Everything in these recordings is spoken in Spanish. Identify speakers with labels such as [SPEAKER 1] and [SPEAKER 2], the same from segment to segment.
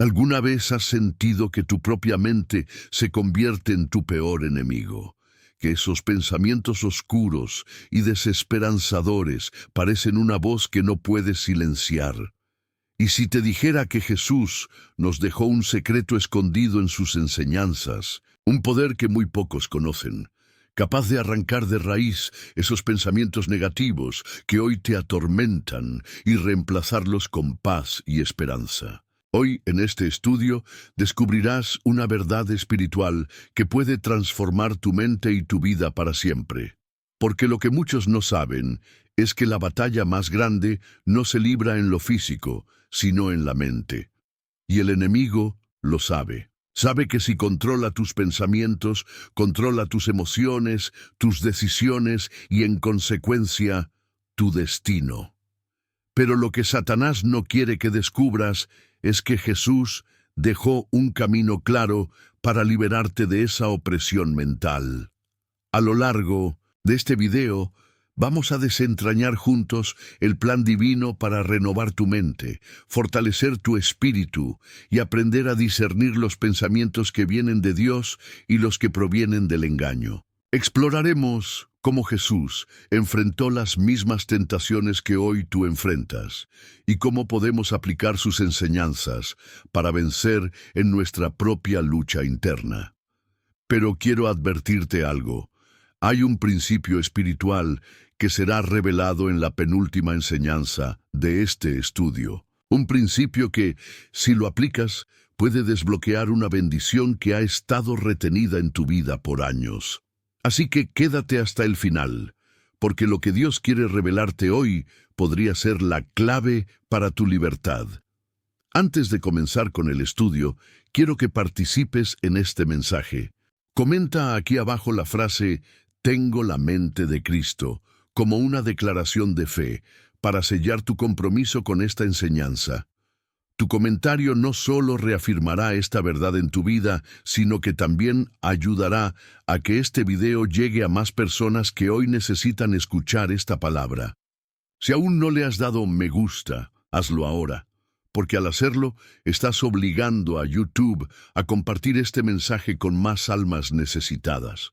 [SPEAKER 1] ¿Alguna vez has sentido que tu propia mente se convierte en tu peor enemigo? Que esos pensamientos oscuros y desesperanzadores parecen una voz que no puedes silenciar. Y si te dijera que Jesús nos dejó un secreto escondido en sus enseñanzas, un poder que muy pocos conocen, capaz de arrancar de raíz esos pensamientos negativos que hoy te atormentan y reemplazarlos con paz y esperanza. Hoy, en este estudio, descubrirás una verdad espiritual que puede transformar tu mente y tu vida para siempre. Porque lo que muchos no saben es que la batalla más grande no se libra en lo físico, sino en la mente. Y el enemigo lo sabe. Sabe que si controla tus pensamientos, controla tus emociones, tus decisiones y, en consecuencia, tu destino. Pero lo que Satanás no quiere que descubras es que Jesús dejó un camino claro para liberarte de esa opresión mental. A lo largo de este video, vamos a desentrañar juntos el plan divino para renovar tu mente, fortalecer tu espíritu y aprender a discernir los pensamientos que vienen de Dios y los que provienen del engaño. Exploraremos cómo Jesús enfrentó las mismas tentaciones que hoy tú enfrentas y cómo podemos aplicar sus enseñanzas para vencer en nuestra propia lucha interna. Pero quiero advertirte algo. Hay un principio espiritual que será revelado en la penúltima enseñanza de este estudio. Un principio que, si lo aplicas, puede desbloquear una bendición que ha estado retenida en tu vida por años. Así que quédate hasta el final, porque lo que Dios quiere revelarte hoy podría ser la clave para tu libertad. Antes de comenzar con el estudio, quiero que participes en este mensaje. Comenta aquí abajo la frase «Tengo la mente de Cristo» como una declaración de fe para sellar tu compromiso con esta enseñanza. Tu comentario no solo reafirmará esta verdad en tu vida, sino que también ayudará a que este video llegue a más personas que hoy necesitan escuchar esta palabra. Si aún no le has dado me gusta, hazlo ahora, porque al hacerlo estás obligando a YouTube a compartir este mensaje con más almas necesitadas.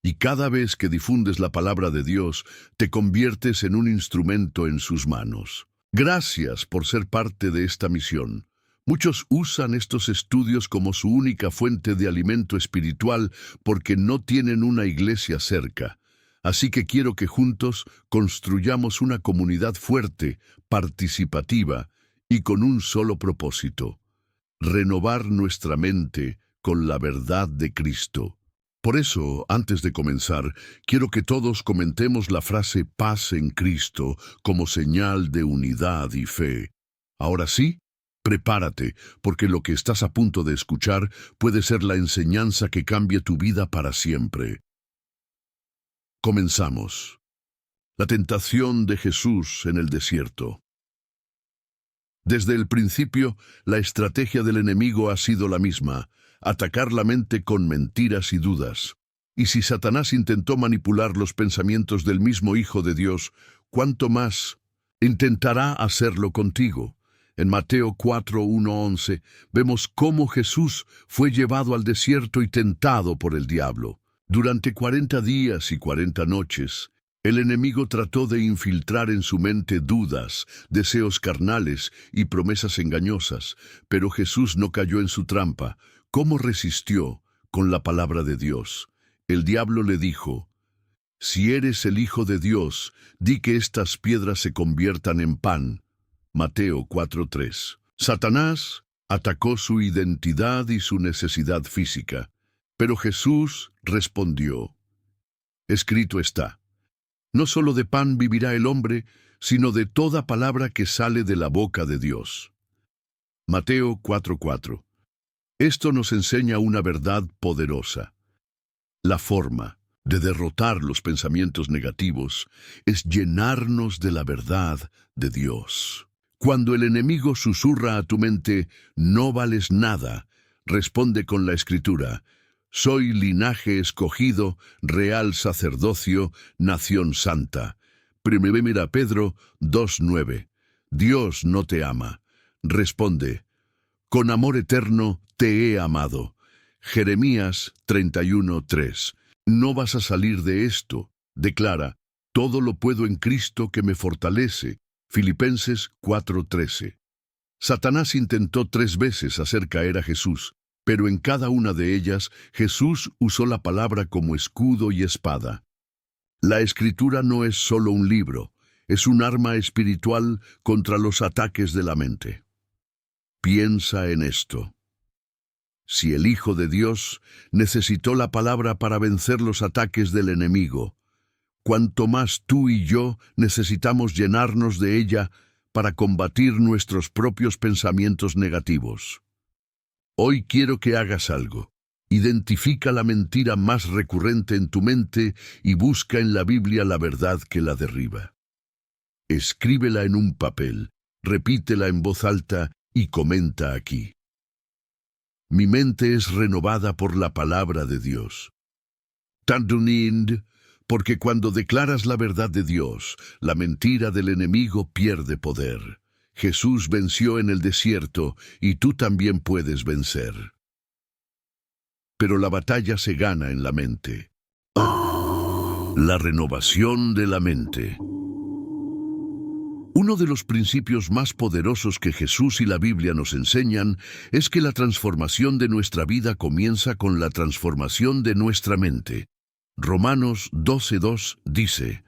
[SPEAKER 1] Y cada vez que difundes la palabra de Dios, te conviertes en un instrumento en sus manos. Gracias por ser parte de esta misión. Muchos usan estos estudios como su única fuente de alimento espiritual porque no tienen una iglesia cerca. Así que quiero que juntos construyamos una comunidad fuerte, participativa y con un solo propósito: renovar nuestra mente con la verdad de Cristo. Por eso, antes de comenzar, quiero que todos comentemos la frase paz en Cristo como señal de unidad y fe. Ahora sí, prepárate, porque lo que estás a punto de escuchar puede ser la enseñanza que cambie tu vida para siempre. Comenzamos. La tentación de Jesús en el desierto. Desde el principio, la estrategia del enemigo ha sido la misma: atacar la mente con mentiras y dudas. Y si Satanás intentó manipular los pensamientos del mismo Hijo de Dios, ¿cuánto más intentará hacerlo contigo? En Mateo 4:1-11 vemos cómo Jesús fue llevado al desierto y tentado por el diablo. Durante 40 días y 40 noches, el enemigo trató de infiltrar en su mente dudas, deseos carnales y promesas engañosas, pero Jesús no cayó en su trampa. ¿Cómo resistió? Con la palabra de Dios. El diablo le dijo: «Si eres el Hijo de Dios, di que estas piedras se conviertan en pan». Mateo 4:3. Satanás atacó su identidad y su necesidad física, pero Jesús respondió: «Escrito está, no solo de pan vivirá el hombre, sino de toda palabra que sale de la boca de Dios». Mateo 4:4. Esto nos enseña una verdad poderosa. La forma de derrotar los pensamientos negativos es llenarnos de la verdad de Dios. Cuando el enemigo susurra a tu mente, «no vales nada», responde con la Escritura: «Soy linaje escogido, real sacerdocio, nación santa». Primera Pedro 2:9. Dios no te ama. Responde: Con amor eterno te he amado. Jeremías 31:3. No vas a salir de esto. Declara, todo lo puedo en Cristo que me fortalece. Filipenses 4:13. Satanás intentó 3 veces hacer caer a Jesús, pero en cada una de ellas Jesús usó la palabra como escudo y espada. La Escritura no es solo un libro, es un arma espiritual contra los ataques de la mente. Piensa en esto. Si el Hijo de Dios necesitó la palabra para vencer los ataques del enemigo, cuanto más tú y yo necesitamos llenarnos de ella para combatir nuestros propios pensamientos negativos. Hoy quiero que hagas algo. Identifica la mentira más recurrente en tu mente y busca en la Biblia la verdad que la derriba. Escríbela en un papel, repítela en voz alta y comenta aquí. Mi mente es renovada por la palabra de Dios. Tandunind, porque cuando declaras la verdad de Dios, la mentira del enemigo pierde poder. Jesús venció en el desierto y tú también puedes vencer. Pero la batalla se gana en la mente. La renovación de la mente. Uno de los principios más poderosos que Jesús y la Biblia nos enseñan es que la transformación de nuestra vida comienza con la transformación de nuestra mente. Romanos 12:2 dice,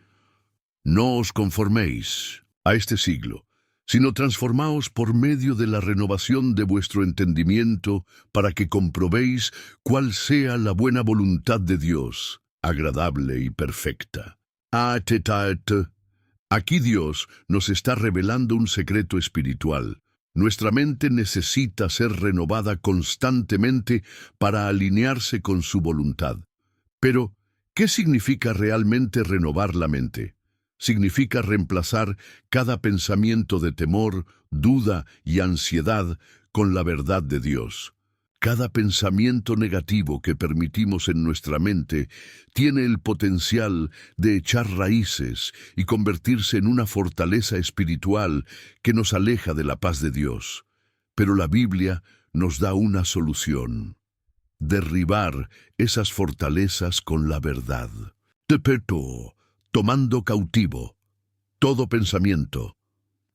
[SPEAKER 1] no os conforméis a este siglo, sino transformaos por medio de la renovación de vuestro entendimiento para que comprobéis cuál sea la buena voluntad de Dios, agradable y perfecta. Aquí Dios nos está revelando un secreto espiritual. Nuestra mente necesita ser renovada constantemente para alinearse con su voluntad. Pero, ¿qué significa realmente renovar la mente? Significa reemplazar cada pensamiento de temor, duda y ansiedad con la verdad de Dios. Cada pensamiento negativo que permitimos en nuestra mente tiene el potencial de echar raíces y convertirse en una fortaleza espiritual que nos aleja de la paz de Dios. Pero la Biblia nos da una solución: derribar esas fortalezas con la verdad. Tomando cautivo todo pensamiento.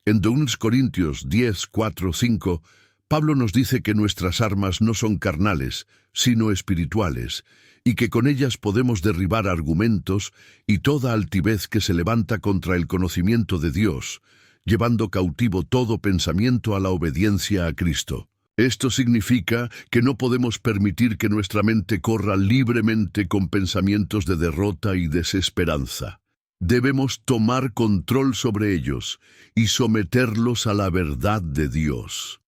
[SPEAKER 1] En 2 Corintios 10:4-5, Pablo nos dice que nuestras armas no son carnales, sino espirituales, y que con ellas podemos derribar argumentos y toda altivez que se levanta contra el conocimiento de Dios, llevando cautivo todo pensamiento a la obediencia a Cristo. Esto significa que no podemos permitir que nuestra mente corra libremente con pensamientos de derrota y desesperanza. Debemos tomar control sobre ellos y someterlos a la verdad de Dios.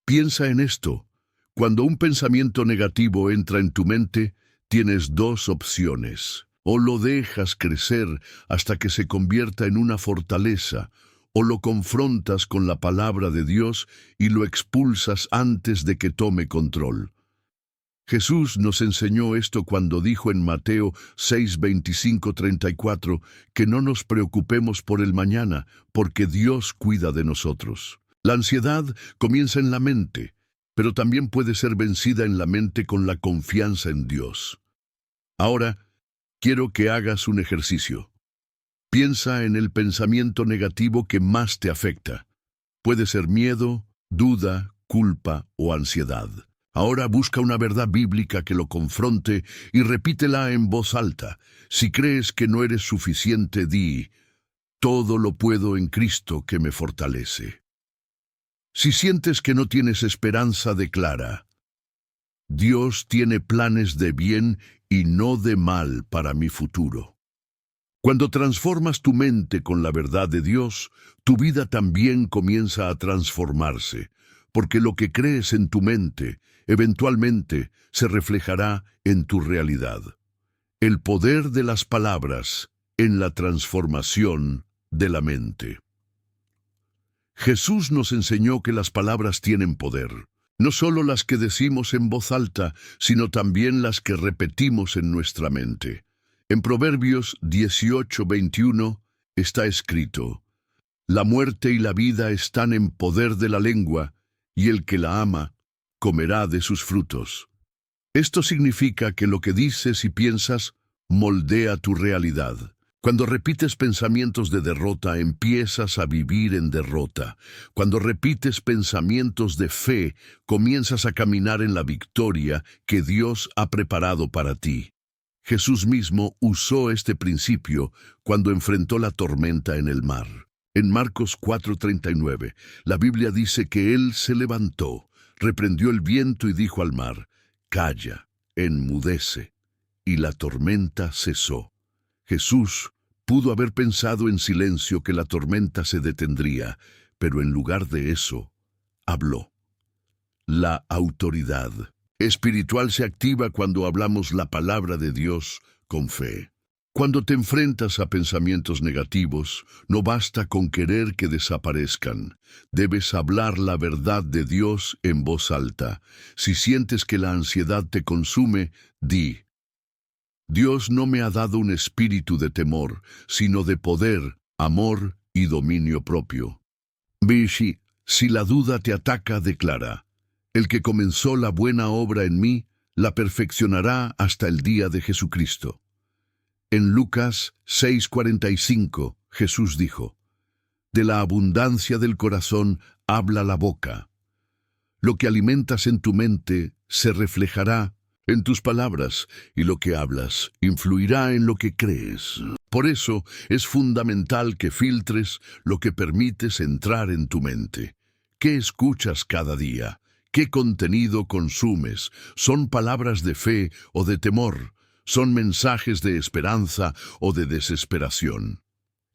[SPEAKER 1] Piensa en esto. Cuando un pensamiento negativo entra en tu mente, tienes 2 opciones. O lo dejas crecer hasta que se convierta en una fortaleza, o lo confrontas con la palabra de Dios y lo expulsas antes de que tome control. Jesús nos enseñó esto cuando dijo en Mateo 6:25-34 que no nos preocupemos por el mañana, porque Dios cuida de nosotros. La ansiedad comienza en la mente, pero también puede ser vencida en la mente con la confianza en Dios. Ahora, quiero que hagas un ejercicio. Piensa en el pensamiento negativo que más te afecta. Puede ser miedo, duda, culpa o ansiedad. Ahora busca una verdad bíblica que lo confronte y repítela en voz alta. Si crees que no eres suficiente, di: todo lo puedo en Cristo que me fortalece. Si sientes que no tienes esperanza, declara: Dios tiene planes de bien y no de mal para mi futuro. Cuando transformas tu mente con la verdad de Dios, tu vida también comienza a transformarse, porque lo que crees en tu mente, eventualmente se reflejará en tu realidad. El poder de las palabras en la transformación de la mente. Jesús nos enseñó que las palabras tienen poder, no solo las que decimos en voz alta, sino también las que repetimos en nuestra mente. En Proverbios 18:21 está escrito: la muerte y la vida están en poder de la lengua, y el que la ama comerá de sus frutos. Esto significa que lo que dices y piensas moldea tu realidad. Cuando repites pensamientos de derrota, empiezas a vivir en derrota. Cuando repites pensamientos de fe, comienzas a caminar en la victoria que Dios ha preparado para ti. Jesús mismo usó este principio cuando enfrentó la tormenta en el mar. En Marcos 4:39, la Biblia dice que Él se levantó, reprendió el viento y dijo al mar: «Calla, enmudece», y la tormenta cesó. Jesús pudo haber pensado en silencio que la tormenta se detendría, pero en lugar de eso, habló. La autoridad espiritual se activa cuando hablamos la palabra de Dios con fe. Cuando te enfrentas a pensamientos negativos, no basta con querer que desaparezcan. Debes hablar la verdad de Dios en voz alta. Si sientes que la ansiedad te consume, di: «Dios no me ha dado un espíritu de temor, sino de poder, amor y dominio propio». Bishi, si la duda te ataca, declara: «El que comenzó la buena obra en mí, la perfeccionará hasta el día de Jesucristo». En Lucas 6:45, Jesús dijo: «De la abundancia del corazón habla la boca». Lo que alimentas en tu mente se reflejará en tus palabras, y lo que hablas influirá en lo que crees. Por eso es fundamental que filtres lo que permites entrar en tu mente. ¿Qué escuchas cada día? ¿Qué contenido consumes? ¿Son palabras de fe o de temor? ¿Son mensajes de esperanza o de desesperación?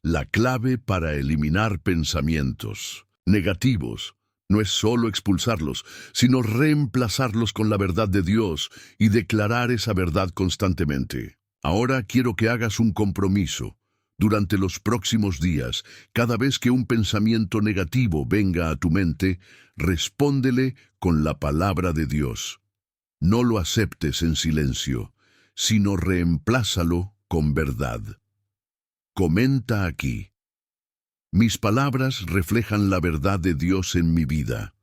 [SPEAKER 1] La clave para eliminar pensamientos negativos no es solo expulsarlos, sino reemplazarlos con la verdad de Dios y declarar esa verdad constantemente. Ahora quiero que hagas un compromiso. Durante los próximos días, cada vez que un pensamiento negativo venga a tu mente, respóndele con la palabra de Dios. No lo aceptes en silencio, sino reemplázalo con verdad. Comenta aquí: «Mis palabras reflejan la verdad de Dios en mi vida».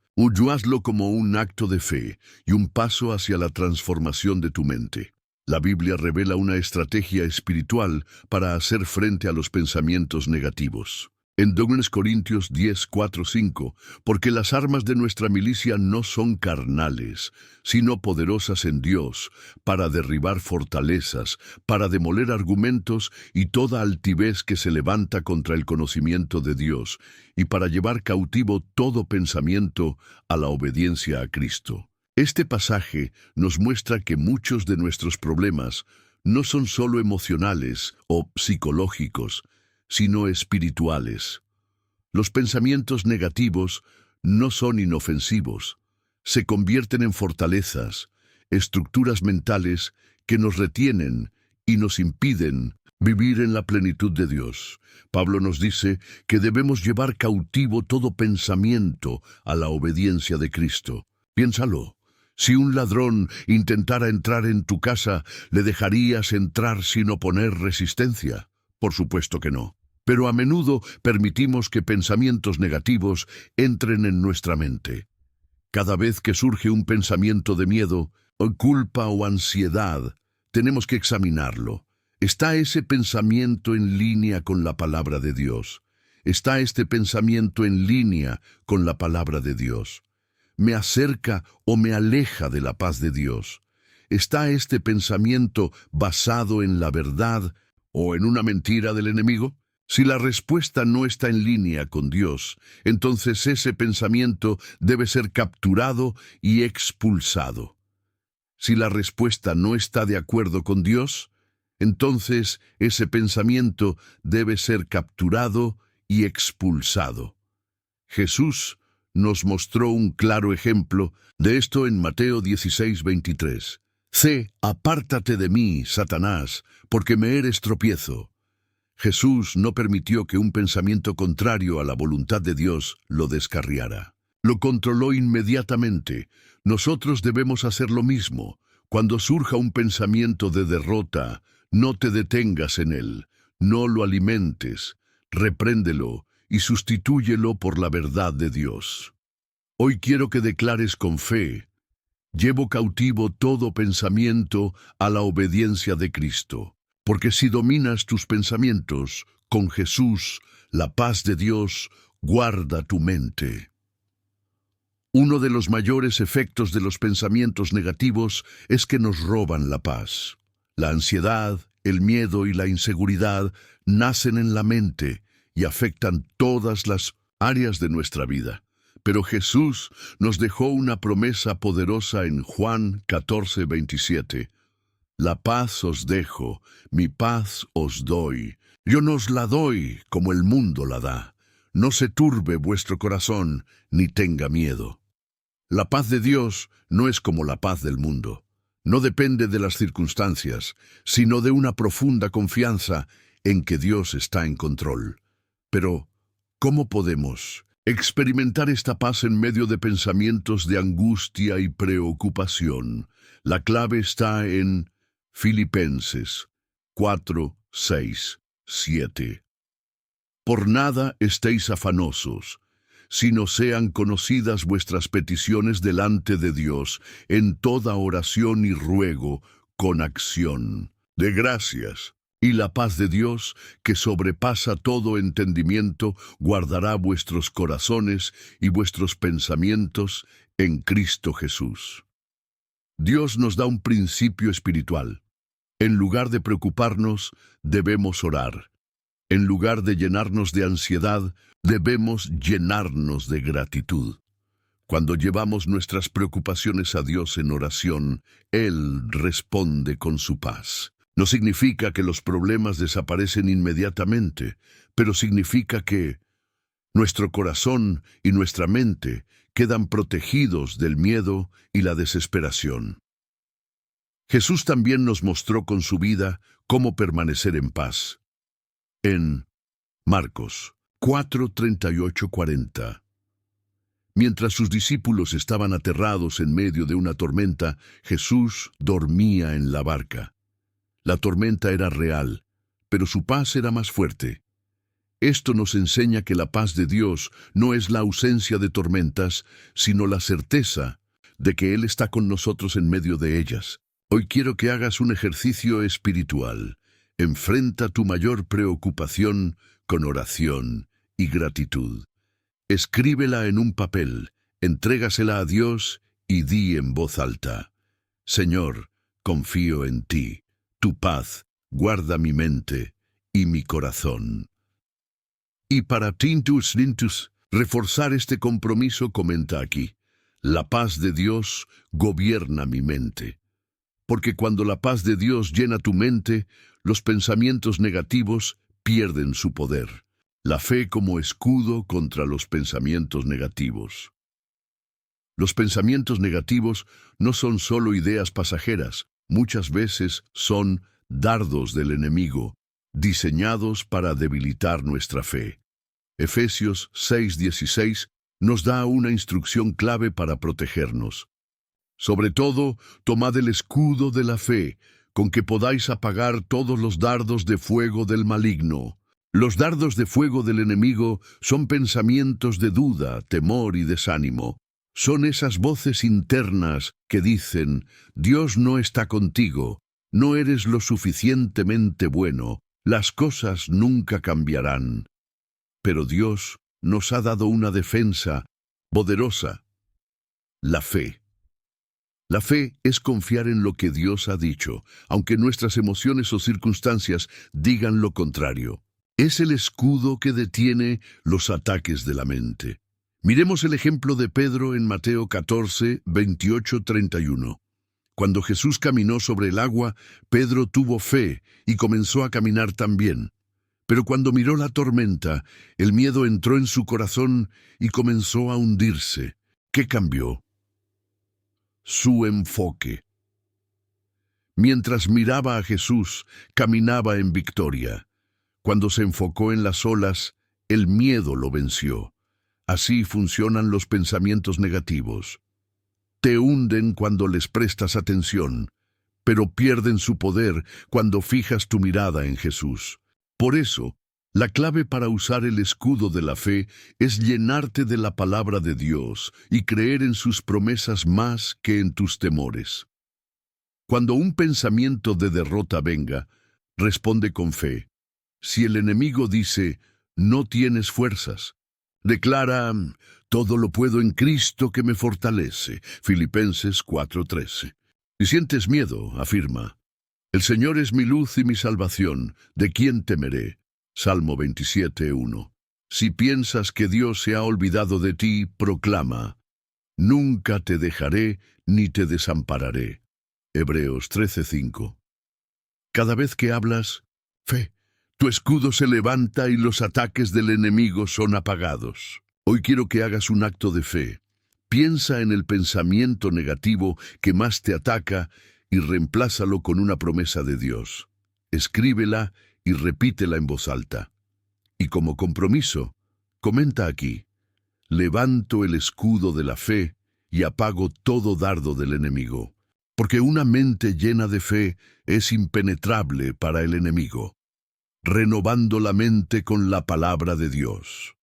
[SPEAKER 1] Hazlo como un acto de fe y un paso hacia la transformación de tu mente. La Biblia revela una estrategia espiritual para hacer frente a los pensamientos negativos. En 2 Corintios 10:4-5, porque las armas de nuestra milicia no son carnales, sino poderosas en Dios, para derribar fortalezas, para demoler argumentos y toda altivez que se levanta contra el conocimiento de Dios, y para llevar cautivo todo pensamiento a la obediencia a Cristo. Este pasaje nos muestra que muchos de nuestros problemas no son solo emocionales o psicológicos, sino espirituales. Los pensamientos negativos no son inofensivos, se convierten en fortalezas, estructuras mentales que nos retienen y nos impiden vivir en la plenitud de Dios. Pablo nos dice que debemos llevar cautivo todo pensamiento a la obediencia de Cristo. Piénsalo. Si un ladrón intentara entrar en tu casa, ¿le dejarías entrar sin oponer resistencia? Por supuesto que no. Pero a menudo permitimos que pensamientos negativos entren en nuestra mente. Cada vez que surge un pensamiento de miedo, o culpa o ansiedad, tenemos que examinarlo. ¿Está ese pensamiento en línea con la palabra de Dios? ¿Está este pensamiento en línea con la palabra de Dios? ¿Me acerca o me aleja de la paz de Dios? ¿Está este pensamiento basado en la verdad o en una mentira del enemigo? Si la respuesta no está en línea con Dios, entonces ese pensamiento debe ser capturado y expulsado. Si la respuesta no está de acuerdo con Dios, entonces ese pensamiento debe ser capturado y expulsado. Jesús nos mostró un claro ejemplo de esto en Mateo 16:23. «Apártate de mí, Satanás, porque me eres tropiezo». Jesús no permitió que un pensamiento contrario a la voluntad de Dios lo descarriara. Lo controló inmediatamente. Nosotros debemos hacer lo mismo. Cuando surja un pensamiento de derrota, no te detengas en él, no lo alimentes, repréndelo y sustitúyelo por la verdad de Dios. Hoy quiero que declares con fe: llevo cautivo todo pensamiento a la obediencia de Cristo. Porque si dominas tus pensamientos, con Jesús, la paz de Dios guarda tu mente. Uno de los mayores efectos de los pensamientos negativos es que nos roban la paz. La ansiedad, el miedo y la inseguridad nacen en la mente y afectan todas las áreas de nuestra vida. Pero Jesús nos dejó una promesa poderosa en Juan 14:27. La paz os dejo, mi paz os doy. Yo no os la doy como el mundo la da. No se turbe vuestro corazón, ni tenga miedo. La paz de Dios no es como la paz del mundo. No depende de las circunstancias, sino de una profunda confianza en que Dios está en control. Pero, ¿cómo podemos experimentar esta paz en medio de pensamientos de angustia y preocupación? La clave está en Filipenses 4, 6, 7. Por nada estéis afanosos, sino sean conocidas vuestras peticiones delante de Dios en toda oración y ruego con acción de gracias. Y la paz de Dios, que sobrepasa todo entendimiento, guardará vuestros corazones y vuestros pensamientos en Cristo Jesús. Dios nos da un principio espiritual. En lugar de preocuparnos, debemos orar. En lugar de llenarnos de ansiedad, debemos llenarnos de gratitud. Cuando llevamos nuestras preocupaciones a Dios en oración, Él responde con su paz. No significa que los problemas desaparecen inmediatamente, pero significa que nuestro corazón y nuestra mente quedan protegidos del miedo y la desesperación. Jesús también nos mostró con su vida cómo permanecer en paz. En Marcos 4:38-40. Mientras sus discípulos estaban aterrados en medio de una tormenta, Jesús dormía en la barca. La tormenta era real, pero su paz era más fuerte. Esto nos enseña que la paz de Dios no es la ausencia de tormentas, sino la certeza de que Él está con nosotros en medio de ellas. Hoy quiero que hagas un ejercicio espiritual. Enfrenta tu mayor preocupación con oración y gratitud. Escríbela en un papel, entrégasela a Dios y di en voz alta: Señor, confío en ti. Tu paz guarda mi mente y mi corazón. Y para Tintus Lintus, reforzar este compromiso, comenta aquí: la paz de Dios gobierna mi mente. Porque cuando la paz de Dios llena tu mente, los pensamientos negativos pierden su poder. La fe como escudo contra los pensamientos negativos. Los pensamientos negativos no son solo ideas pasajeras, muchas veces son dardos del enemigo, diseñados para debilitar nuestra fe. Efesios 6:16 nos da una instrucción clave para protegernos. Sobre todo, tomad el escudo de la fe, con que podáis apagar todos los dardos de fuego del maligno. Los dardos de fuego del enemigo son pensamientos de duda, temor y desánimo. Son esas voces internas que dicen: Dios no está contigo, no eres lo suficientemente bueno, las cosas nunca cambiarán. Pero Dios nos ha dado una defensa poderosa: la fe. La fe es confiar en lo que Dios ha dicho, aunque nuestras emociones o circunstancias digan lo contrario. Es el escudo que detiene los ataques de la mente. Miremos el ejemplo de Pedro en Mateo 14:28-31. Cuando Jesús caminó sobre el agua, Pedro tuvo fe y comenzó a caminar también. Pero cuando miró la tormenta, el miedo entró en su corazón y comenzó a hundirse. ¿Qué cambió? Su enfoque. Mientras miraba a Jesús, caminaba en victoria. Cuando se enfocó en las olas, el miedo lo venció. Así funcionan los pensamientos negativos. Te hunden cuando les prestas atención, pero pierden su poder cuando fijas tu mirada en Jesús. Por eso, La clave para usar el escudo de la fe es llenarte de la palabra de Dios y creer en sus promesas más que en tus temores. Cuando un pensamiento de derrota venga, responde con fe. Si el enemigo dice, no tienes fuerzas, declara, todo lo puedo en Cristo que me fortalece. Filipenses 4:13. Si sientes miedo, afirma, el Señor es mi luz y mi salvación, ¿de quién temeré? Salmo 27:1. Si piensas que Dios se ha olvidado de ti, proclama, nunca te dejaré ni te desampararé. Hebreos 13:5. Cada vez que hablas, fe, tu escudo se levanta y los ataques del enemigo son apagados. Hoy quiero que hagas un acto de fe. Piensa en el pensamiento negativo que más te ataca y reemplázalo con una promesa de Dios. Escríbela y repítela en voz alta. Y como compromiso, comenta aquí, levanto el escudo de la fe y apago todo dardo del enemigo, porque una mente llena de fe es impenetrable para el enemigo. Renovando la mente con la palabra de Dios.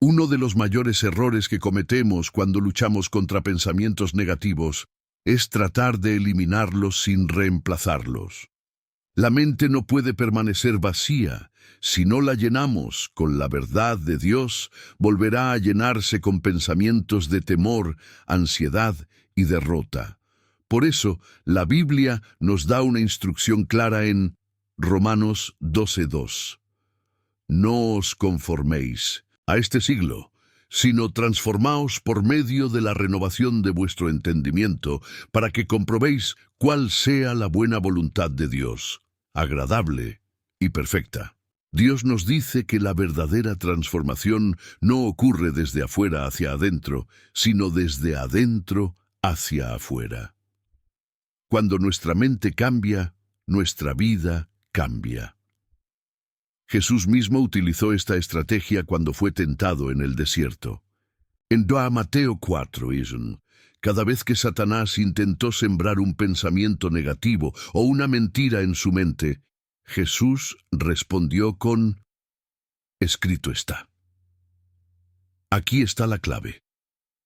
[SPEAKER 1] Uno de los mayores errores que cometemos cuando luchamos contra pensamientos negativos es tratar de eliminarlos sin reemplazarlos. La mente no puede permanecer vacía. Si no la llenamos con la verdad de Dios, volverá a llenarse con pensamientos de temor, ansiedad y derrota. Por eso, la Biblia nos da una instrucción clara en Romanos 12:2. No os conforméis a este siglo, sino transformaos por medio de la renovación de vuestro entendimiento, para que comprobéis cuál sea la buena voluntad de Dios, agradable y perfecta. Dios nos dice que la verdadera transformación no ocurre desde afuera hacia adentro, sino desde adentro hacia afuera. Cuando nuestra mente cambia, nuestra vida cambia. Jesús mismo utilizó esta estrategia cuando fue tentado en el desierto. En Mateo 4, cada vez que Satanás intentó sembrar un pensamiento negativo o una mentira en su mente, Jesús respondió con, escrito está. Aquí está la clave.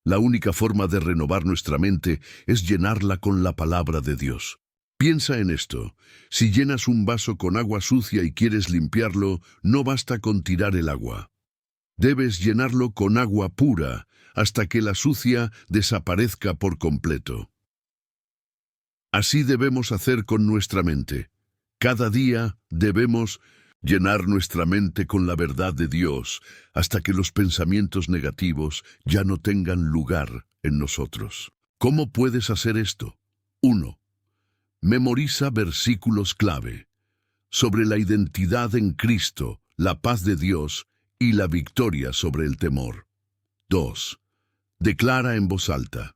[SPEAKER 1] La única forma de renovar nuestra mente es llenarla con la palabra de Dios. Piensa en esto. Si llenas un vaso con agua sucia y quieres limpiarlo, no basta con tirar el agua. Debes llenarlo con agua pura hasta que la sucia desaparezca por completo. Así debemos hacer con nuestra mente. Cada día debemos llenar nuestra mente con la verdad de Dios hasta que los pensamientos negativos ya no tengan lugar en nosotros. ¿Cómo puedes hacer esto? 1. Memoriza versículos clave sobre la identidad en Cristo, la paz de Dios y la victoria sobre el temor. 2. Declara en voz alta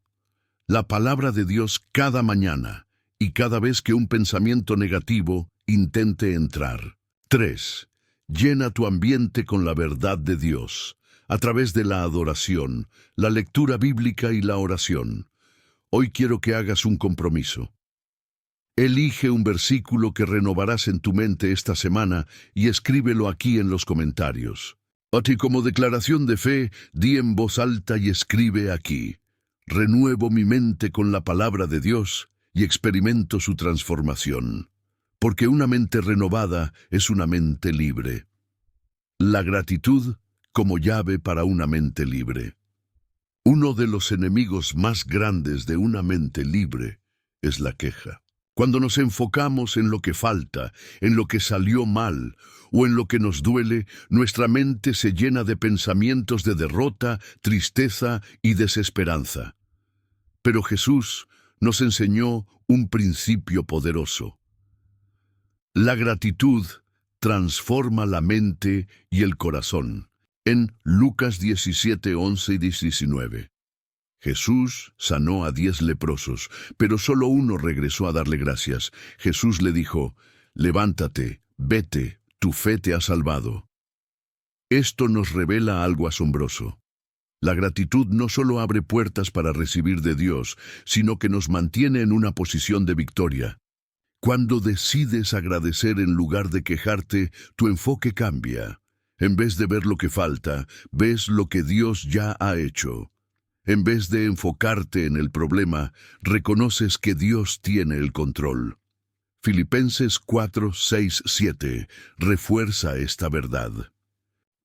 [SPEAKER 1] la palabra de Dios cada mañana y cada vez que un pensamiento negativo intente entrar. 3. Llena tu ambiente con la verdad de Dios a través de la adoración, la lectura bíblica y la oración. Hoy quiero que hagas un compromiso. Elige un versículo que renovarás en tu mente esta semana y escríbelo aquí en los comentarios. Y como declaración de fe, di en voz alta y escribe aquí. Renuevo mi mente con la palabra de Dios y experimento su transformación. Porque una mente renovada es una mente libre. La gratitud como llave para una mente libre. Uno de los enemigos más grandes de una mente libre es la queja. Cuando nos enfocamos en lo que falta, en lo que salió mal o en lo que nos duele, nuestra mente se llena de pensamientos de derrota, tristeza y desesperanza. Pero Jesús nos enseñó un principio poderoso. La gratitud transforma la mente y el corazón. En Lucas 17, 11 y 19. Jesús sanó a 10 leprosos, pero solo uno regresó a darle gracias. Jesús le dijo, levántate, vete, tu fe te ha salvado. Esto nos revela algo asombroso. La gratitud no solo abre puertas para recibir de Dios, sino que nos mantiene en una posición de victoria. Cuando decides agradecer en lugar de quejarte, tu enfoque cambia. En vez de ver lo que falta, ves lo que Dios ya ha hecho. En vez de enfocarte en el problema, reconoces que Dios tiene el control. Filipenses 4, 6, 7 refuerza esta verdad.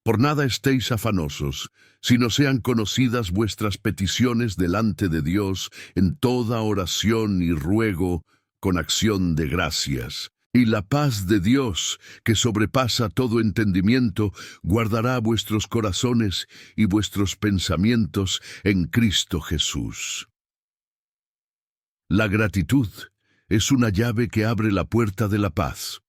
[SPEAKER 1] Por nada estéis afanosos, sino sean conocidas vuestras peticiones delante de Dios en toda oración y ruego, con acción de gracias. Y la paz de Dios, que sobrepasa todo entendimiento, guardará vuestros corazones y vuestros pensamientos en Cristo Jesús. La gratitud es una llave que abre la puerta de la paz.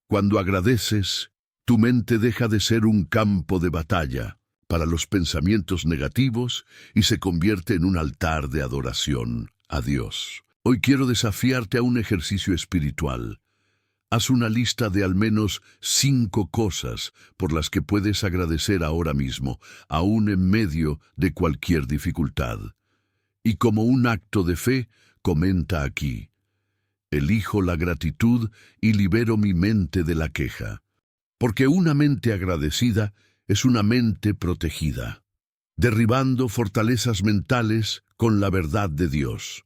[SPEAKER 1] Cuando agradeces, tu mente deja de ser un campo de batalla para los pensamientos negativos y se convierte en un altar de adoración a Dios. Hoy quiero desafiarte a un ejercicio espiritual. Haz una lista de al menos 5 cosas por las que puedes agradecer ahora mismo, aún en medio de cualquier dificultad. Y como un acto de fe, comenta aquí: elijo la gratitud y libero mi mente de la queja. Porque una mente agradecida es una mente protegida, derribando fortalezas mentales con la verdad de Dios.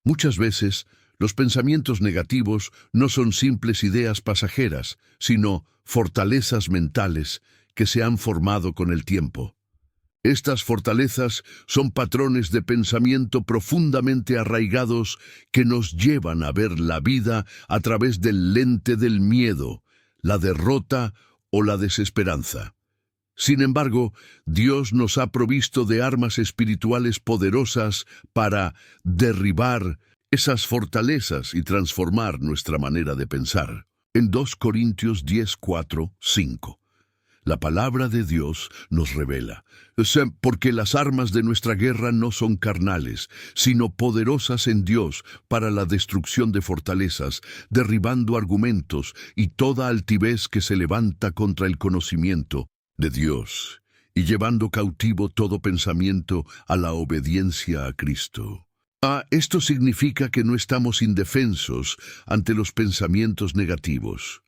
[SPEAKER 1] Muchas veces, los pensamientos negativos no son simples ideas pasajeras, sino fortalezas mentales que se han formado con el tiempo. Estas fortalezas son patrones de pensamiento profundamente arraigados que nos llevan a ver la vida a través del lente del miedo, la derrota o la desesperanza. Sin embargo, Dios nos ha provisto de armas espirituales poderosas para derribar esas fortalezas y transformar nuestra manera de pensar. En 2 Corintios 10, 4, 5. La palabra de Dios nos revela: porque las armas de nuestra guerra no son carnales, sino poderosas en Dios para la destrucción de fortalezas, derribando argumentos y toda altivez que se levanta contra el conocimiento de Dios, y llevando cautivo todo pensamiento a la obediencia a Cristo. Esto significa que no estamos indefensos ante los pensamientos negativos.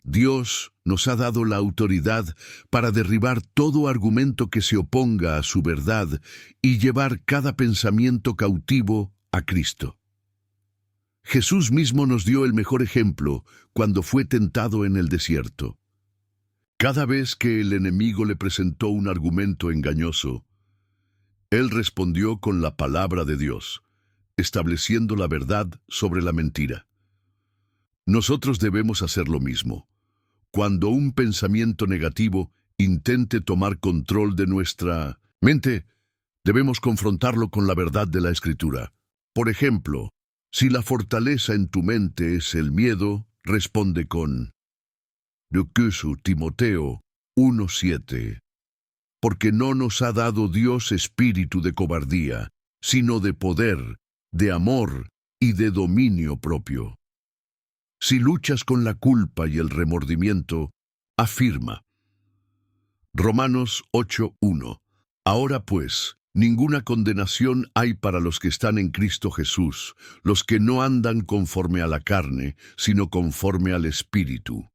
[SPEAKER 1] Dios nos ha dado la autoridad para derribar todo argumento que se oponga a su verdad y llevar cada pensamiento cautivo a Cristo. Jesús mismo nos dio el mejor ejemplo cuando fue tentado en el desierto. Cada vez que el enemigo le presentó un argumento engañoso, Él respondió con la palabra de Dios, estableciendo la verdad sobre la mentira. Nosotros debemos hacer lo mismo. Cuando un pensamiento negativo intente tomar control de nuestra mente, debemos confrontarlo con la verdad de la Escritura. Por ejemplo, si la fortaleza en tu mente es el miedo, responde con Timoteo 1:7. Porque no nos ha dado Dios espíritu de cobardía, sino de poder, de amor y de dominio propio. Si luchas con la culpa y el remordimiento, afirma. Romanos 8:1. Ahora pues, ninguna condenación hay para los que están en Cristo Jesús, los que no andan conforme a la carne, sino conforme al Espíritu.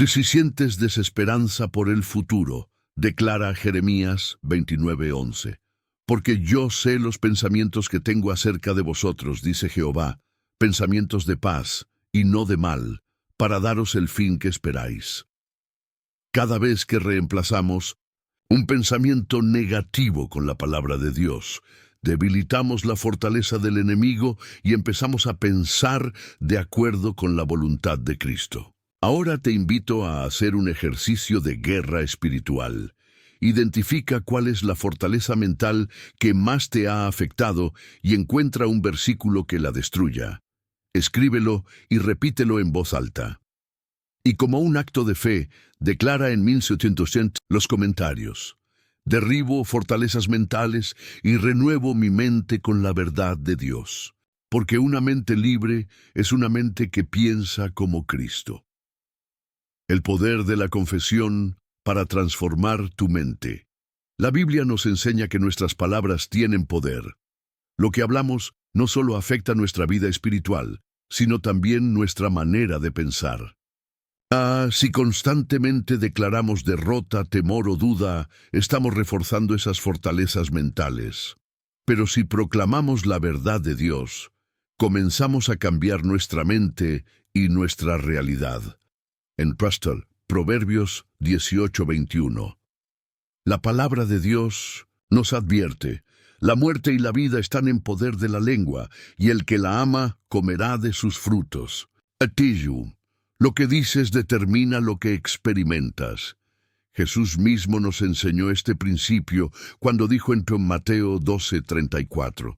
[SPEAKER 1] Si sientes desesperanza por el futuro, declara Jeremías 29:11. Porque yo sé los pensamientos que tengo acerca de vosotros, dice Jehová, pensamientos de paz y no de mal, para daros el fin que esperáis. Cada vez que reemplazamos un pensamiento negativo con la palabra de Dios, debilitamos la fortaleza del enemigo y empezamos a pensar de acuerdo con la voluntad de Cristo. Ahora te invito a hacer un ejercicio de guerra espiritual. Identifica cuál es la fortaleza mental que más te ha afectado y encuentra un versículo que la destruya. Escríbelo y repítelo en voz alta. Y como un acto de fe, declara en 1700 los comentarios: derribo fortalezas mentales y renuevo mi mente con la verdad de Dios. Porque una mente libre es una mente que piensa como Cristo. El poder de la confesión para transformar tu mente. La Biblia nos enseña que nuestras palabras tienen poder. Lo que hablamos no solo afecta nuestra vida espiritual, sino también nuestra manera de pensar. Si constantemente declaramos derrota, temor o duda, estamos reforzando esas fortalezas mentales. Pero si proclamamos la verdad de Dios, comenzamos a cambiar nuestra mente y nuestra realidad. En Proverbios 18:21. La palabra de Dios nos advierte: la muerte y la vida están en poder de la lengua, y el que la ama comerá de sus frutos. Atillu. Lo que dices determina lo que experimentas. Jesús mismo nos enseñó este principio cuando dijo en Mateo 12:34,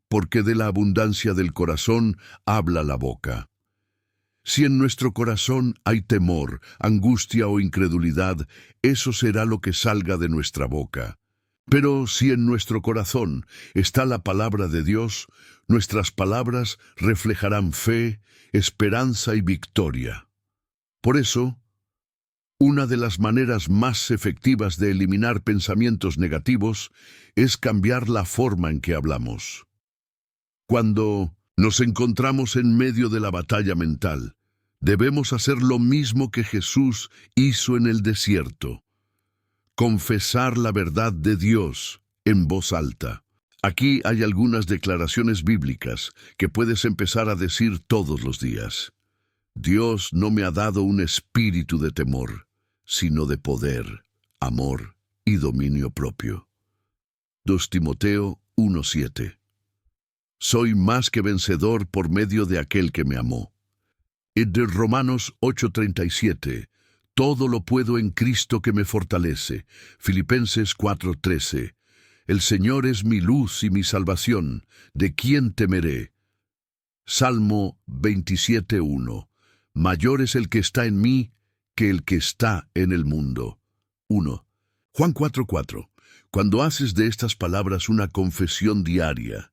[SPEAKER 1] porque de la abundancia del corazón habla la boca. Si en nuestro corazón hay temor, angustia o incredulidad, eso será lo que salga de nuestra boca. Pero si en nuestro corazón está la palabra de Dios, nuestras palabras reflejarán fe, esperanza y victoria. Por eso, una de las maneras más efectivas de eliminar pensamientos negativos es cambiar la forma en que hablamos. Cuando nos encontramos en medio de la batalla mental, debemos hacer lo mismo que Jesús hizo en el desierto: confesar la verdad de Dios en voz alta. Aquí hay algunas declaraciones bíblicas que puedes empezar a decir todos los días. Dios no me ha dado un espíritu de temor, sino de poder, amor y dominio propio. 2 Timoteo 1:7. Soy más que vencedor por medio de aquel que me amó. Y de Romanos 8:37. Todo lo puedo en Cristo que me fortalece. Filipenses 4:13. El Señor es mi luz y mi salvación. ¿De quién temeré? Salmo 27:1. Mayor es el que está en mí que el que está en el mundo. 1. Juan 4:4. Cuando haces de estas palabras una confesión diaria,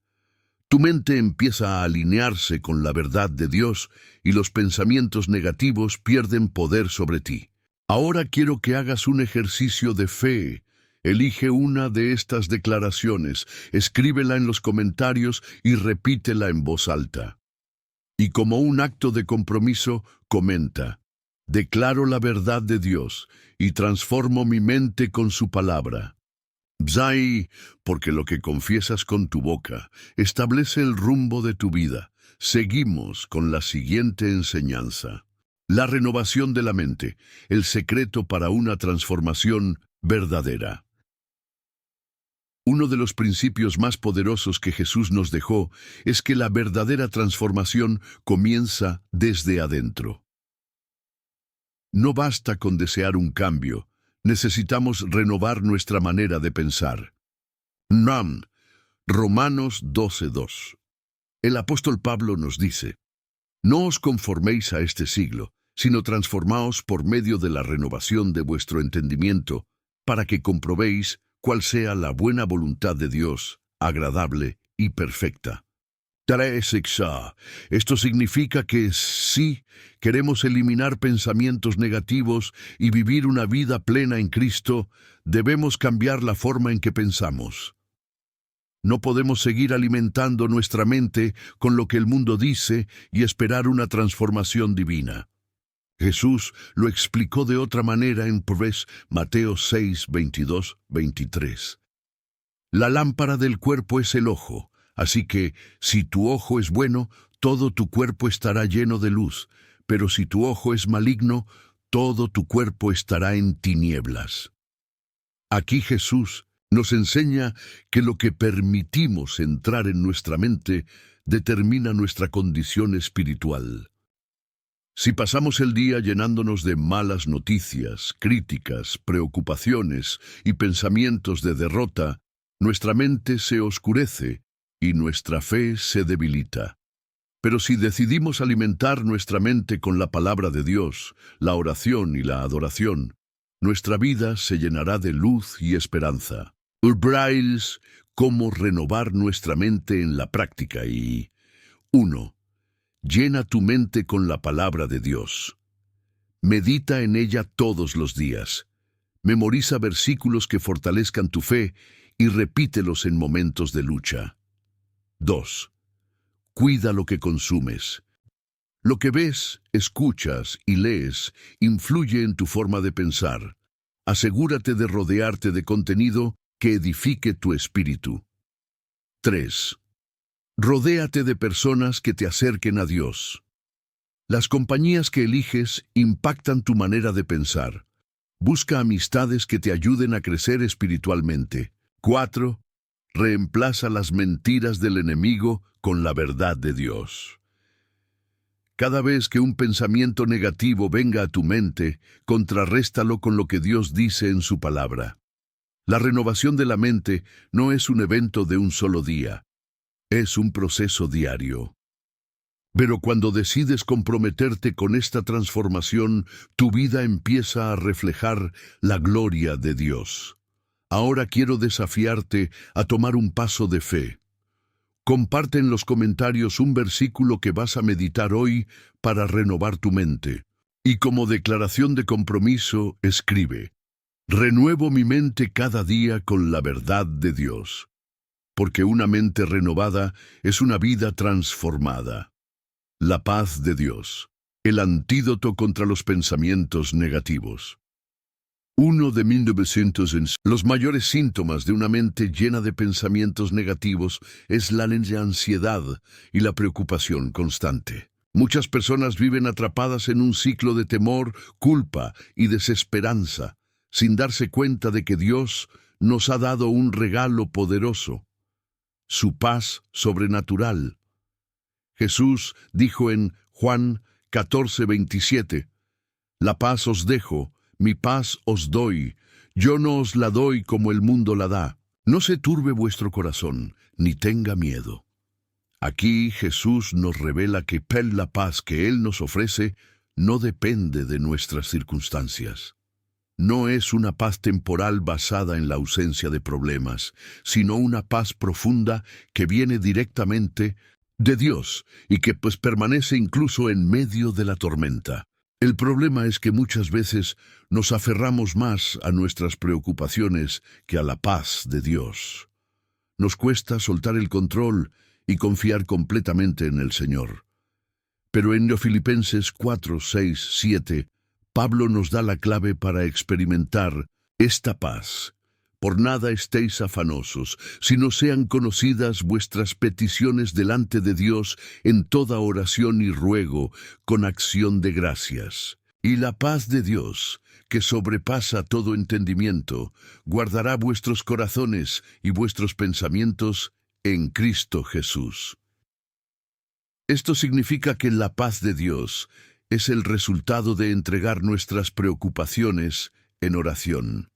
[SPEAKER 1] tu mente empieza a alinearse con la verdad de Dios y los pensamientos negativos pierden poder sobre ti. Ahora quiero que hagas un ejercicio de fe. Elige una de estas declaraciones, escríbela en los comentarios y repítela en voz alta. Y como un acto de compromiso, comenta: declaro la verdad de Dios y transformo mi mente con su palabra. Bzai, porque lo que confiesas con tu boca establece el rumbo de tu vida. Seguimos con la siguiente enseñanza. La renovación de la mente, el secreto para una transformación verdadera. Uno de los principios más poderosos que Jesús nos dejó es que la verdadera transformación comienza desde adentro. No basta con desear un cambio, necesitamos renovar nuestra manera de pensar. Romanos 12:2. El apóstol Pablo nos dice: no os conforméis a este siglo, sino transformaos por medio de la renovación de vuestro entendimiento, para que comprobéis cuál sea la buena voluntad de Dios, agradable y perfecta. Esto significa que si queremos eliminar pensamientos negativos y vivir una vida plena en Cristo, debemos cambiar la forma en que pensamos. No podemos seguir alimentando nuestra mente con lo que el mundo dice y esperar una transformación divina. Jesús lo explicó de otra manera en Mateo 6:22-23. La lámpara del cuerpo es el ojo, así que si tu ojo es bueno, todo tu cuerpo estará lleno de luz, pero si tu ojo es maligno, todo tu cuerpo estará en tinieblas. Aquí Jesús nos enseña que lo que permitimos entrar en nuestra mente determina nuestra condición espiritual. Si pasamos el día llenándonos de malas noticias, críticas, preocupaciones y pensamientos de derrota, nuestra mente se oscurece y nuestra fe se debilita. Pero si decidimos alimentar nuestra mente con la palabra de Dios, la oración y la adoración, nuestra vida se llenará de luz y esperanza. Braille, cómo renovar nuestra mente en la práctica. 1. Llena tu mente con la palabra de Dios. Medita en ella todos los días. Memoriza versículos que fortalezcan tu fe y repítelos en momentos de lucha. 2. Cuida lo que consumes. Lo que ves, escuchas y lees influye en tu forma de pensar. Asegúrate de rodearte de contenido que edifique tu espíritu. 3. Rodéate de personas que te acerquen a Dios. Las compañías que eliges impactan tu manera de pensar. Busca amistades que te ayuden a crecer espiritualmente. 4. Reemplaza las mentiras del enemigo con la verdad de Dios. Cada vez que un pensamiento negativo venga a tu mente, contrarréstalo con lo que Dios dice en su palabra. La renovación de la mente no es un evento de un solo día, es un proceso diario. Pero cuando decides comprometerte con esta transformación, tu vida empieza a reflejar la gloria de Dios. Ahora quiero desafiarte a tomar un paso de fe. Comparte en los comentarios un versículo que vas a meditar hoy para renovar tu mente. Y como declaración de compromiso, escribe: renuevo mi mente cada día con la verdad de Dios. Porque una mente renovada es una vida transformada. La paz de Dios, el antídoto contra los pensamientos negativos. 1 de 1900. Los mayores síntomas de una mente llena de pensamientos negativos es la ansiedad y la preocupación constante. Muchas personas viven atrapadas en un ciclo de temor, culpa y desesperanza, sin darse cuenta de que Dios nos ha dado un regalo poderoso, su paz sobrenatural. Jesús dijo en Juan 14:27, la paz os dejo, mi paz os doy, yo no os la doy como el mundo la da. No se turbe vuestro corazón, ni tenga miedo. Aquí Jesús nos revela que la paz que Él nos ofrece no depende de nuestras circunstancias. No es una paz temporal basada en la ausencia de problemas, sino una paz profunda que viene directamente de Dios y que permanece incluso en medio de la tormenta. El problema es que muchas veces nos aferramos más a nuestras preocupaciones que a la paz de Dios. Nos cuesta soltar el control y confiar completamente en el Señor. Pero en Filipenses 4, 6, 7, Pablo nos da la clave para experimentar esta paz. Por nada estéis afanosos, sino sean conocidas vuestras peticiones delante de Dios en toda oración y ruego, con acción de gracias. Y la paz de Dios, que sobrepasa todo entendimiento, guardará vuestros corazones y vuestros pensamientos en Cristo Jesús. Esto significa que la paz de Dios es el resultado de entregar nuestras preocupaciones en oración.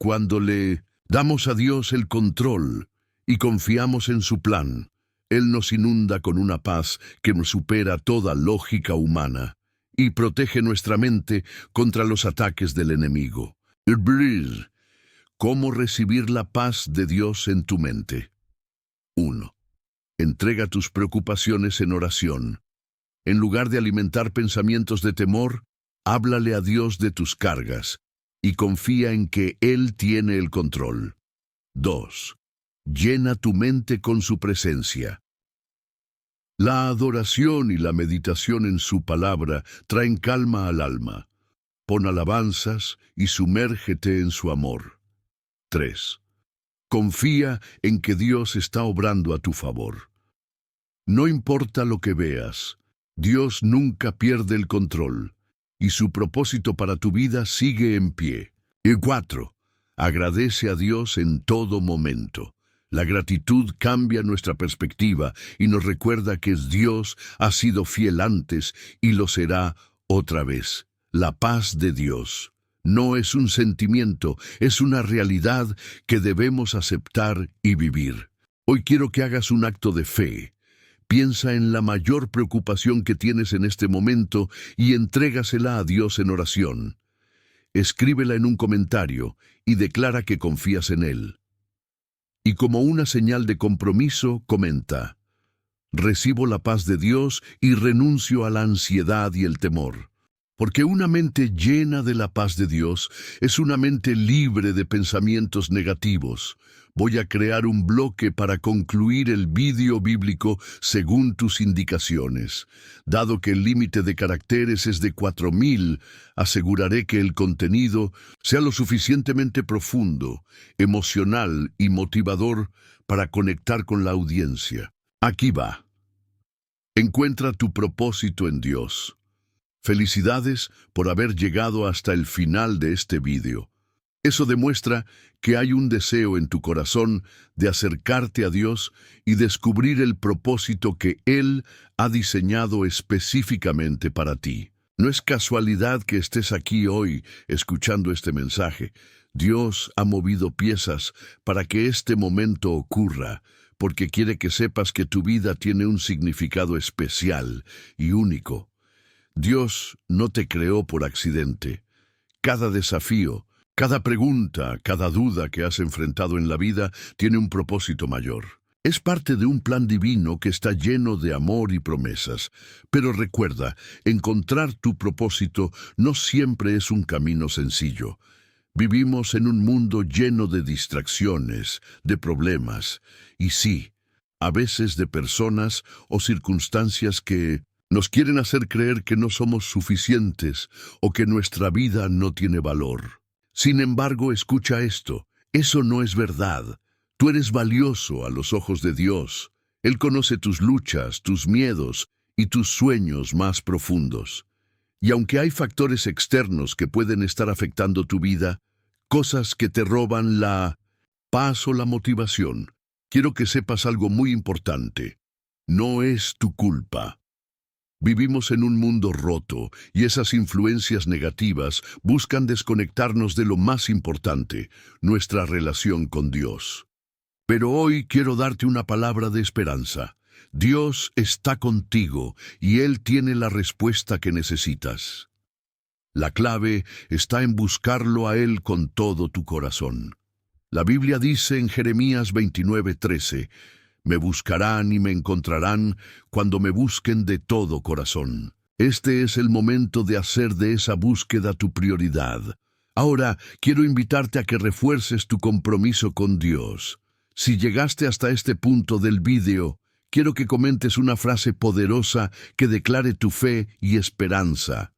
[SPEAKER 1] Cuando le damos a Dios el control y confiamos en su plan, Él nos inunda con una paz que nos supera toda lógica humana y protege nuestra mente contra los ataques del enemigo. ¿Cómo recibir la paz de Dios en tu mente? 1. Entrega tus preocupaciones en oración. En lugar de alimentar pensamientos de temor, háblale a Dios de tus cargas y confía en que Él tiene el control. 2. Llena tu mente con su presencia. La adoración y la meditación en su palabra traen calma al alma. Pon alabanzas y sumérgete en su amor. 3. Confía en que Dios está obrando a tu favor. No importa lo que veas, Dios nunca pierde el control, y su propósito para tu vida sigue en pie. Y 4. Agradece a Dios en todo momento. La gratitud cambia nuestra perspectiva y nos recuerda que Dios ha sido fiel antes y lo será otra vez. La paz de Dios no es un sentimiento, es una realidad que debemos aceptar y vivir. Hoy quiero que hagas un acto de fe. Piensa en la mayor preocupación que tienes en este momento y entrégasela a Dios en oración. Escríbela en un comentario y declara que confías en Él. Y como una señal de compromiso, comenta: recibo la paz de Dios y renuncio a la ansiedad y el temor. Porque una mente llena de la paz de Dios es una mente libre de pensamientos negativos. Voy a crear un bloque para concluir el vídeo bíblico según tus indicaciones. Dado que el límite de caracteres es de 4000, aseguraré que el contenido sea lo suficientemente profundo, emocional y motivador para conectar con la audiencia. Aquí va. Encuentra tu propósito en Dios. Felicidades por haber llegado hasta el final de este vídeo. Eso demuestra que hay un deseo en tu corazón de acercarte a Dios y descubrir el propósito que Él ha diseñado específicamente para ti. No es casualidad que estés aquí hoy escuchando este mensaje. Dios ha movido piezas para que este momento ocurra, porque quiere que sepas que tu vida tiene un significado especial y único. Dios no te creó por accidente. Cada desafío, cada pregunta, cada duda que has enfrentado en la vida tiene un propósito mayor. Es parte de un plan divino que está lleno de amor y promesas. Pero recuerda, encontrar tu propósito no siempre es un camino sencillo. Vivimos en un mundo lleno de distracciones, de problemas, y sí, a veces de personas o circunstancias que nos quieren hacer creer que no somos suficientes o que nuestra vida no tiene valor. Sin embargo, escucha esto. Eso no es verdad. Tú eres valioso a los ojos de Dios. Él conoce tus luchas, tus miedos y tus sueños más profundos. Y aunque hay factores externos que pueden estar afectando tu vida, cosas que te roban la paz o la motivación, quiero que sepas algo muy importante. No es tu culpa. Vivimos en un mundo roto y esas influencias negativas buscan desconectarnos de lo más importante, nuestra relación con Dios. Pero hoy quiero darte una palabra de esperanza. Dios está contigo y Él tiene la respuesta que necesitas. La clave está en buscarlo a Él con todo tu corazón. La Biblia dice en Jeremías 29:13, «Me buscarán y me encontrarán cuando me busquen de todo corazón». Este es el momento de hacer de esa búsqueda tu prioridad. Ahora, quiero invitarte a que refuerces tu compromiso con Dios. Si llegaste hasta este punto del vídeo, quiero que comentes una frase poderosa que declare tu fe y esperanza.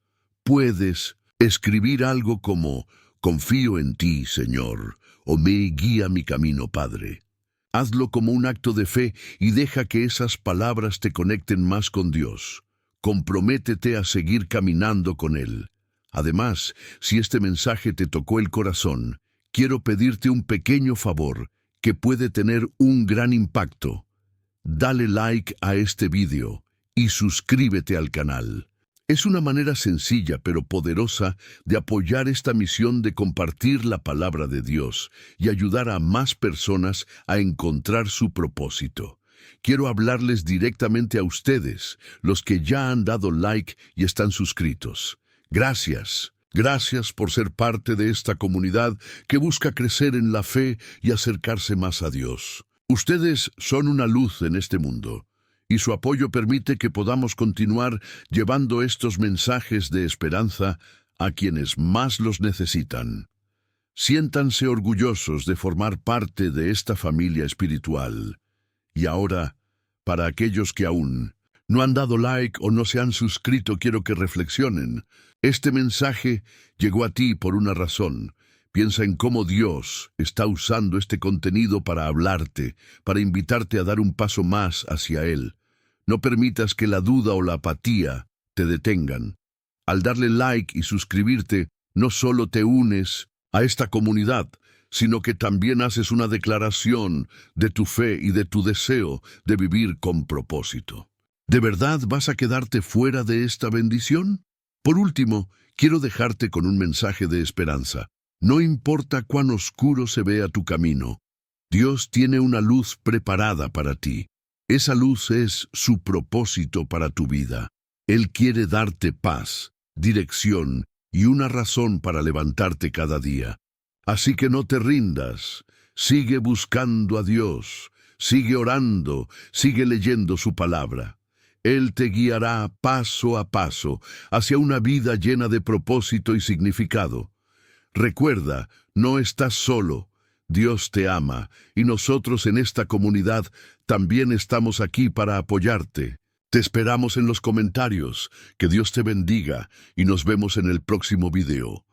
[SPEAKER 1] Puedes escribir algo como, «Confío en ti, Señor», o «Me guía mi camino, Padre». Hazlo como un acto de fe y deja que esas palabras te conecten más con Dios. Comprométete a seguir caminando con Él. Además, si este mensaje te tocó el corazón, quiero pedirte un pequeño favor que puede tener un gran impacto. Dale like a este vídeo y suscríbete al canal. Es una manera sencilla pero poderosa de apoyar esta misión de compartir la palabra de Dios y ayudar a más personas a encontrar su propósito. Quiero hablarles directamente a ustedes, los que ya han dado like y están suscritos. Gracias. Gracias por ser parte de esta comunidad que busca crecer en la fe y acercarse más a Dios. Ustedes son una luz en este mundo, y su apoyo permite que podamos continuar llevando estos mensajes de esperanza a quienes más los necesitan. Siéntanse orgullosos de formar parte de esta familia espiritual. Y ahora, para aquellos que aún no han dado like o no se han suscrito, quiero que reflexionen. Este mensaje llegó a ti por una razón. Piensa en cómo Dios está usando este contenido para hablarte, para invitarte a dar un paso más hacia Él. No permitas que la duda o la apatía te detengan. Al darle like y suscribirte, no solo te unes a esta comunidad, sino que también haces una declaración de tu fe y de tu deseo de vivir con propósito. ¿De verdad vas a quedarte fuera de esta bendición? Por último, quiero dejarte con un mensaje de esperanza. No importa cuán oscuro se vea tu camino, Dios tiene una luz preparada para ti. Esa luz es su propósito para tu vida. Él quiere darte paz, dirección y una razón para levantarte cada día. Así que no te rindas. Sigue buscando a Dios. Sigue orando. Sigue leyendo su palabra. Él te guiará paso a paso hacia una vida llena de propósito y significado. Recuerda, no estás solo. Dios te ama y nosotros en esta comunidad también estamos aquí para apoyarte. Te esperamos en los comentarios. Que Dios te bendiga y nos vemos en el próximo video.